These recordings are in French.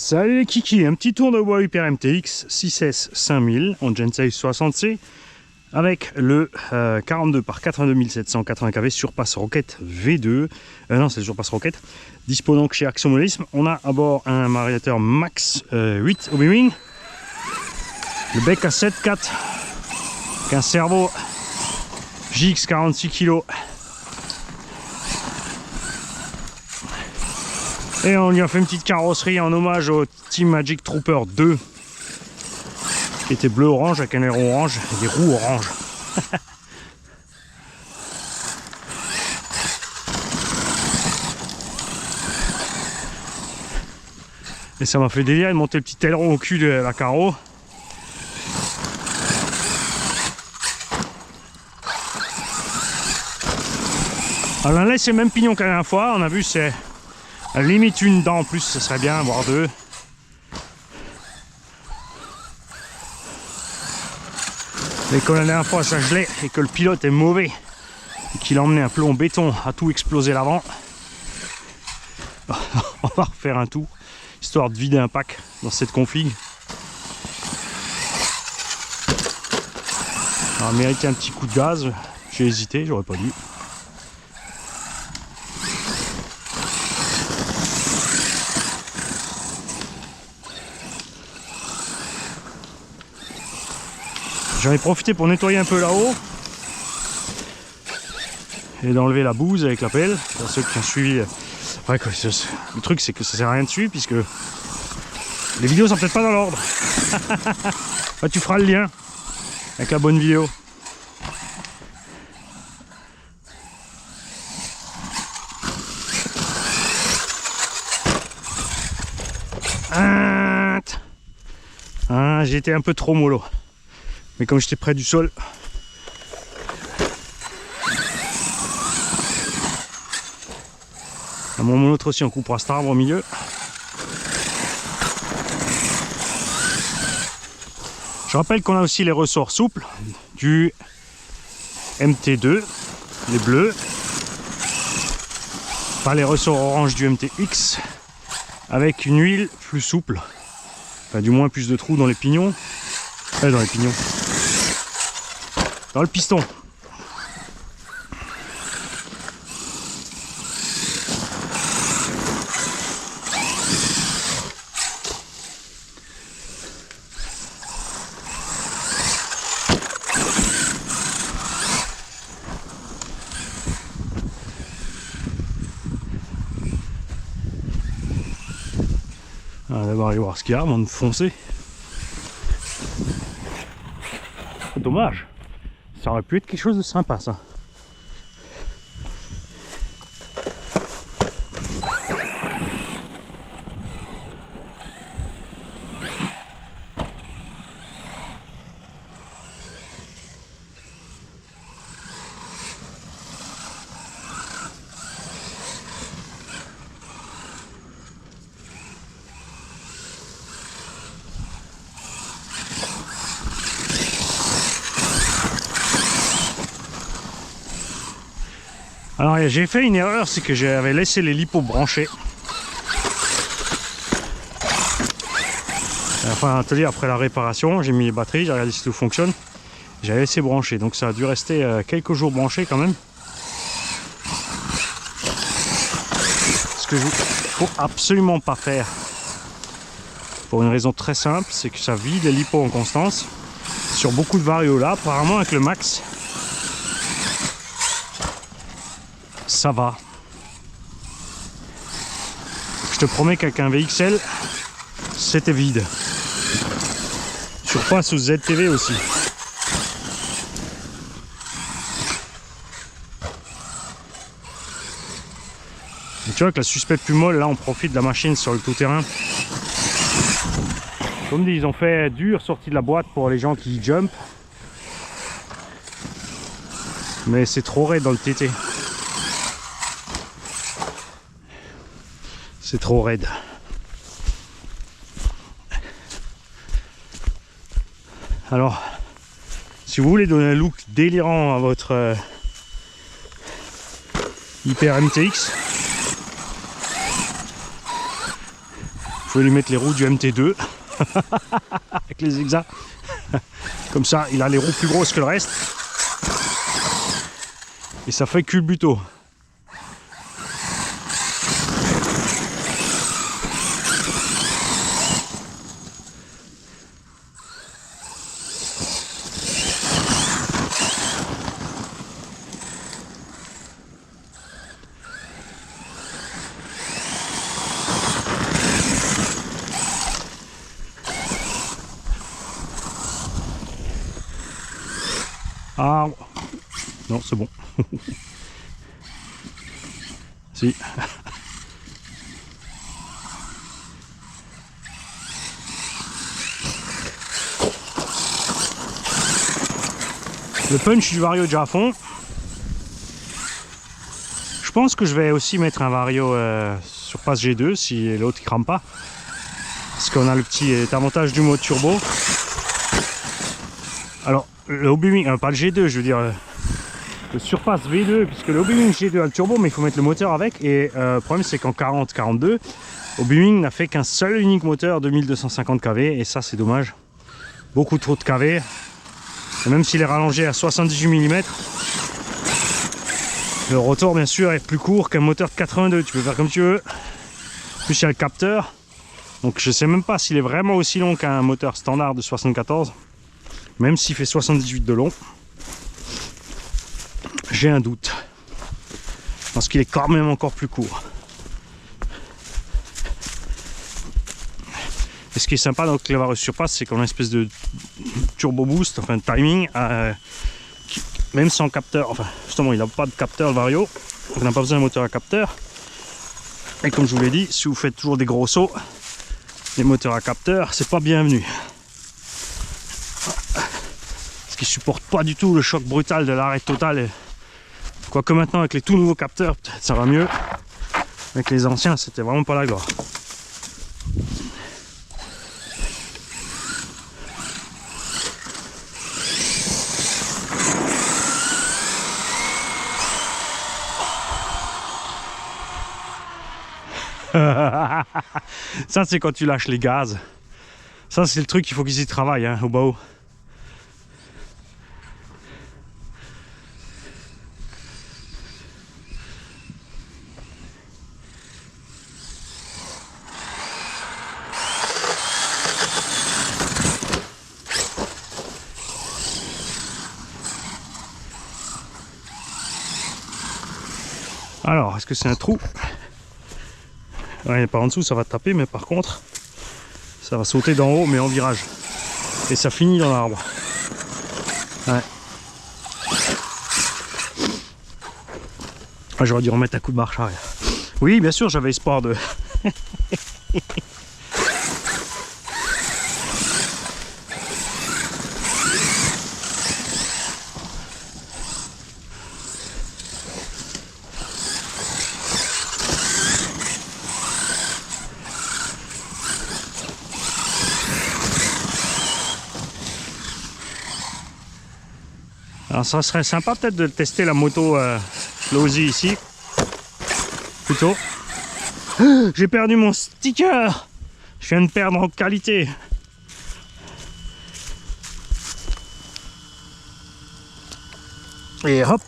Salut les kikis, un petit tour de bois Hyper MTX 6S 5000 en Gen 60C avec le 42 par 82 780 kV Surpass Rocket V2. Non, c'est le Surpass Rocket. Dispo donc chez Action Modélisme. On a à bord un variateur Max 8 Obi-Wing. Le bec à 7.4 qu'un cerveau JX 46 kg. Et on lui a fait une petite carrosserie en hommage au Team Magic Trooper 2 qui était bleu-orange avec un aileron orange et des roues orange. Et ça m'a fait délire de monter le petit aileron au cul de la carreau. Alors là c'est le même pignon qu'à la dernière fois, on a vu c'est limite une dent en plus, ce serait bien, voire deux. Mais comme la dernière fois ça gelait et que le pilote est mauvais et qu'il a emmené un plomb béton à tout exploser l'avant, on va refaire un tout histoire de vider un pack dans cette config. On a mérité un petit coup de gaz, j'ai hésité, j'aurais pas dû. J'en ai profité pour nettoyer un peu là-haut et d'enlever la bouse avec la pelle. Pour ceux qui ont suivi, ouais, le truc c'est que ça sert à rien de suivre puisque les vidéos sont peut-être pas dans l'ordre. Ouais, tu feras le lien avec la bonne vidéo. Ah, j'ai été un peu trop mollo. Mais comme j'étais près du sol, à mon autre aussi on coupera cet arbre au milieu. Je rappelle qu'on a aussi les ressorts souples du MT2, les bleus, pas les ressorts orange du MTX, avec une huile plus souple, enfin du moins plus de trous dans les pignons, dans le piston. On va d'abord aller voir ce qu'il y a avant de foncer. Dommage. Ça aurait pu être quelque chose de sympa ça. Alors j'ai fait une erreur, c'est que j'avais laissé les lipos branchés. Enfin, atelier après la réparation, j'ai mis les batteries, j'ai regardé si tout fonctionne. J'avais laissé brancher, donc ça a dû rester quelques jours branché quand même. Ce que il faut absolument pas faire, pour une raison très simple, c'est que ça vide les lipos en constance. Sur beaucoup de varios là, apparemment avec le Max, ça va. Je te promets qu'avec un VXL, c'était vide. Surpass ou ZTV aussi. Et tu vois que la suspecte plus molle, là on profite de la machine sur le tout-terrain. Comme dit, ils ont fait dur sorti de la boîte pour les gens qui jump. Mais c'est trop raide dans le TT. C'est trop raide. Alors, si vous voulez donner un look délirant à votre Hyper MTX, pouvez lui mettre les roues du MT2 avec les zigzags. Comme ça, il a les roues plus grosses que le reste. Et ça fait culbuto. Ah non, c'est bon. Si. Le punch du Vario est déjà à fond. Je pense que je vais aussi mettre un Vario surpasse G2 si l'autre crame pas. Parce qu'on a le petit avantage du mode turbo. Alors, le Hobbywing, pas le G2, je veux dire le surpasse V2, puisque le Hobbywing G2 a le turbo, mais il faut mettre le moteur avec. Et le problème, c'est qu'en 40-42, Hobbywing n'a fait qu'un seul unique moteur de 1250 kV, et ça, c'est dommage. Beaucoup trop de kV. Et même s'il est rallongé à 78 mm, le rotor, bien sûr, est plus court qu'un moteur de 82. Tu peux faire comme tu veux. En plus, il y a le capteur. Donc, je sais même pas s'il est vraiment aussi long qu'un moteur standard de 74. Même s'il fait 78 de long, j'ai un doute. Parce qu'il est quand même encore plus court. Et ce qui est sympa dans le Vario Surpass, c'est qu'on a une espèce de turbo boost, enfin de timing, même sans capteur. Enfin, justement, il n'a pas de capteur le Vario. On n'a pas besoin d'un moteur à capteur. Et comme je vous l'ai dit, si vous faites toujours des gros sauts, les moteurs à capteur, c'est pas bienvenu. Qui supporte pas du tout le choc brutal de l'arrêt total. Quoique maintenant avec les tout nouveaux capteurs, peut-être ça va mieux. Avec les anciens, c'était vraiment pas la gloire. Ça c'est quand tu lâches les gaz. Ça c'est le truc, il faut qu'ils y travaillent hein, au bas haut. Alors, est-ce que c'est un trou? Ouais, par en dessous, ça va taper, mais par contre, ça va sauter d'en haut, mais en virage. Et ça finit dans l'arbre. Ouais. Ah, j'aurais dû remettre un coup de marche arrière. Oui, bien sûr, j'avais espoir de... Alors ça serait sympa peut-être de tester la moto Losi ici. Plutôt. J'ai perdu mon sticker. Je viens de perdre en qualité. Et hop.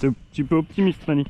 T'es un petit peu optimiste, Fanny.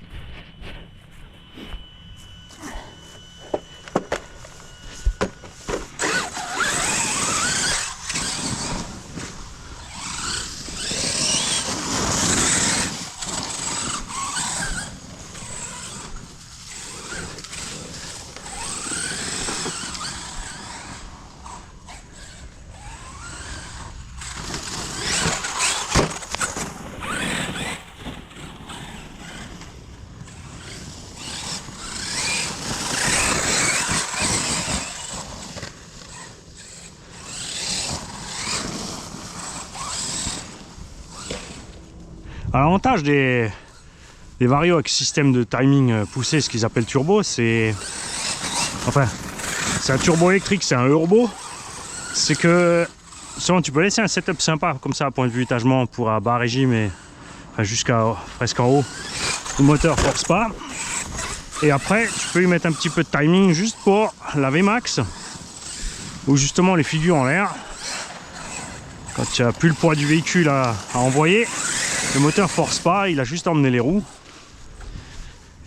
Alors, l'avantage des les Vario avec système de timing poussé, ce qu'ils appellent turbo, c'est... Enfin, c'est un turbo électrique, c'est un Urbo. C'est que souvent tu peux laisser un setup sympa comme ça, point de vue étagement pour à bas régime et enfin, jusqu'à presque en haut. Le moteur force pas. Et après, tu peux y mettre un petit peu de timing juste pour la Vmax, ou justement les figures en l'air. Quand tu n'as plus le poids du véhicule à envoyer, le moteur force pas, il a juste emmené les roues.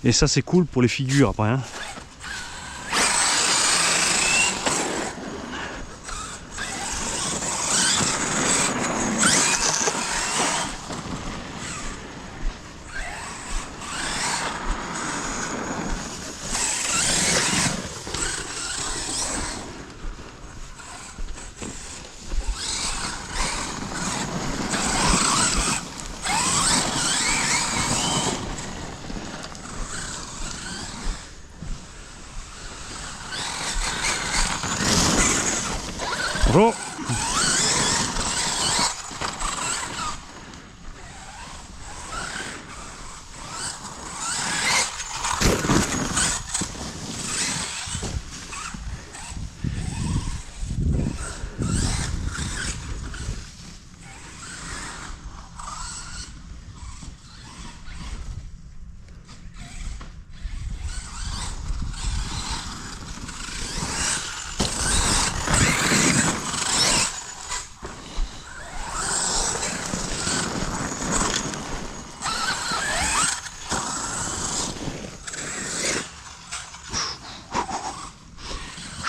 Et ça c'est cool pour les figures après. Hein. Bonjour.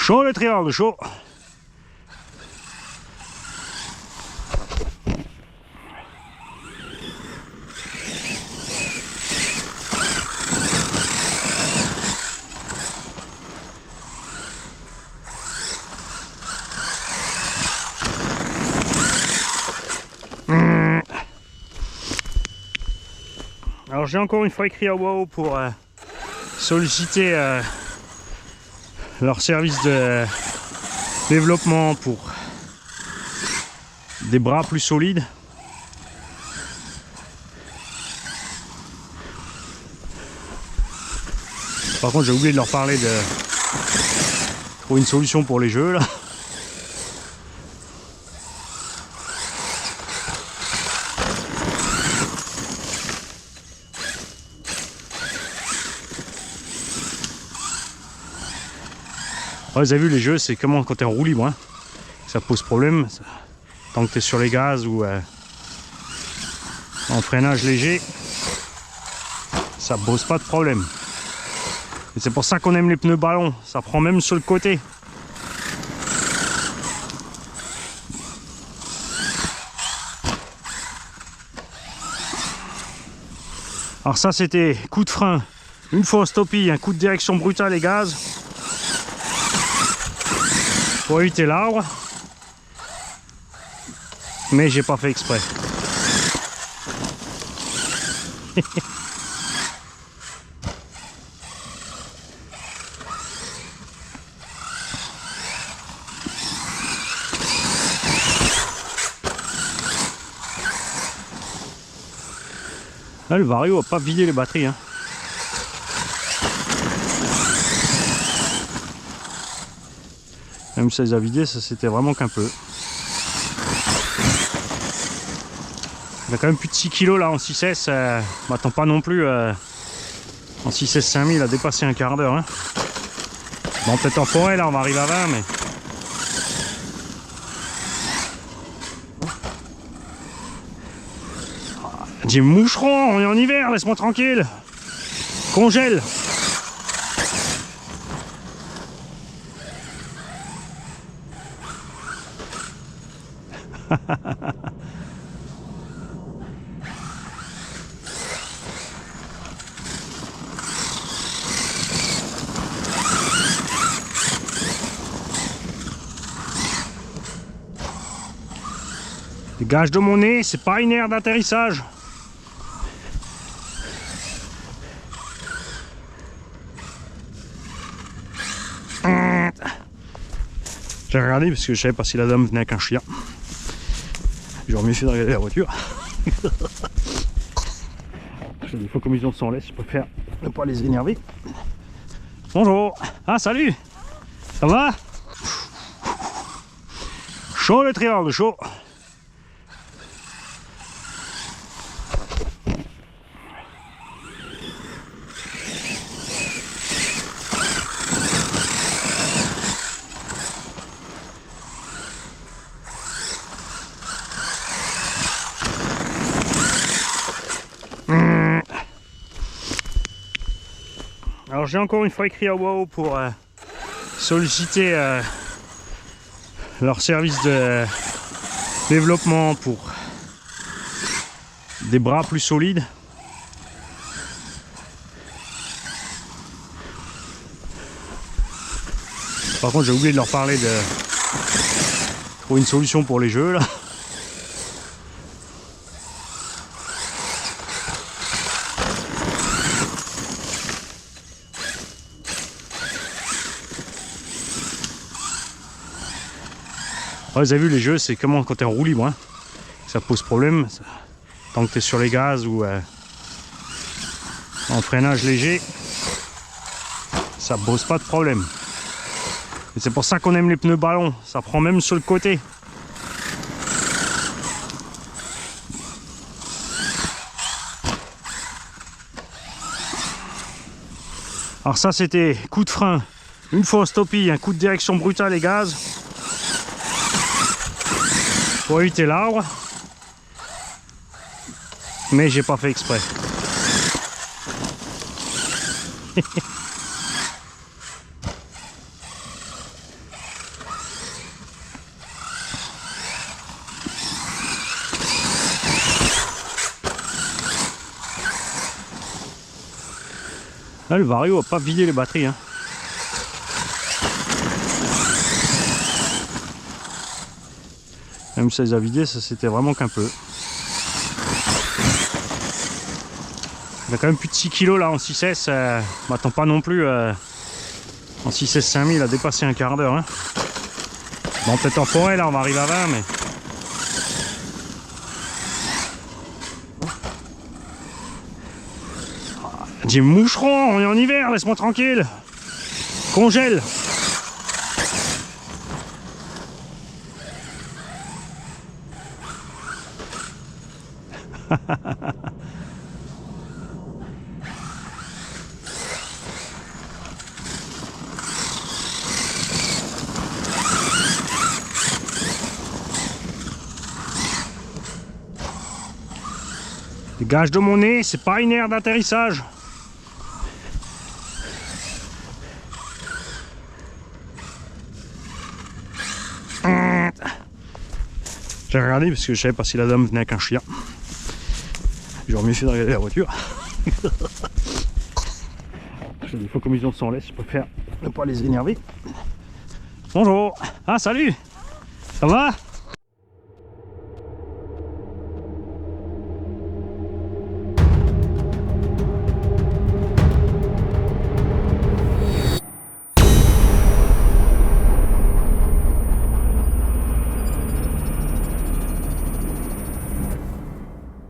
Chaud le triangle, chaud. Alors j'ai encore une fois écrit à WOW pour solliciter leur service de développement pour des bras plus solides. Par contre j'ai oublié de leur parler de trouver une solution pour les jeux là. Vous avez vu les jeux, c'est comment quand tu es en roue libre, hein, ça pose problème. Tant que tu es sur les gaz ou en freinage léger, ça pose pas de problème. Et c'est pour ça qu'on aime les pneus ballons, ça prend même sur le côté. Alors ça c'était coup de frein, une fois au stoppie, un coup de direction brutale et gaz. Pour éviter l'arbre, mais j'ai pas fait exprès. Là, le Vario a pas vidé les batteries. Hein. Même si ça les a vidées, ça c'était vraiment qu'un peu. Il a quand même plus de 6 kg là en 6S. M'attends pas non plus en 6S 5000 à dépasser un quart d'heure. Hein. Bon, peut-être en forêt là, on va arriver à 20, mais. Dis moucheron, on est en hiver, laisse-moi tranquille. Congèle. Dégage de mon nez, c'est pas une aire d'atterrissage. J'ai regardé parce que je savais pas si la dame venait avec un chien. J'aurais mieux fait de regarder la voiture. J'ai des fois comme ils ont sans laisse, je préfère ne pas les énerver. Bonjour. Ah salut. Ça va? Chaud le triangle, chaud. Alors j'ai encore une fois écrit à WOW pour solliciter leur service de développement pour des bras plus solides. Par contre j'ai oublié de leur parler de trouver une solution pour les jeux là. Vous avez vu les jeux, c'est comment quand tu es en roue libre, hein, ça pose problème. Tant que tu es sur les gaz ou en freinage léger, ça pose pas de problème. Et c'est pour ça qu'on aime les pneus ballons, ça prend même sur le côté. Alors ça c'était coup de frein, une fois au stoppie, un coup de direction brutale et gaz. Pour éviter l'arbre, mais j'ai pas fait exprès. Là, le Vario a pas vidé les batteries, hein. Même si ça les a vidés, ça c'était vraiment qu'un peu. Il a quand même plus de 6 kg là en 6S. M'attends pas non plus en 6S 5000 à dépasser un quart d'heure. Hein. Bon, peut-être en forêt là, on va arriver à 20, mais. Dis moucheron, on est en hiver, laisse-moi tranquille. Congèle. Dégage de mon nez, c'est pas une aire d'atterrissage. J'ai regardé parce que je savais pas si la dame venait avec un chien. J'aurais mieux fait de regarder la voiture. Des fois comme ils ont sans laisse, je préfère ne pas les énerver. Bonjour. Ah salut. Ça va?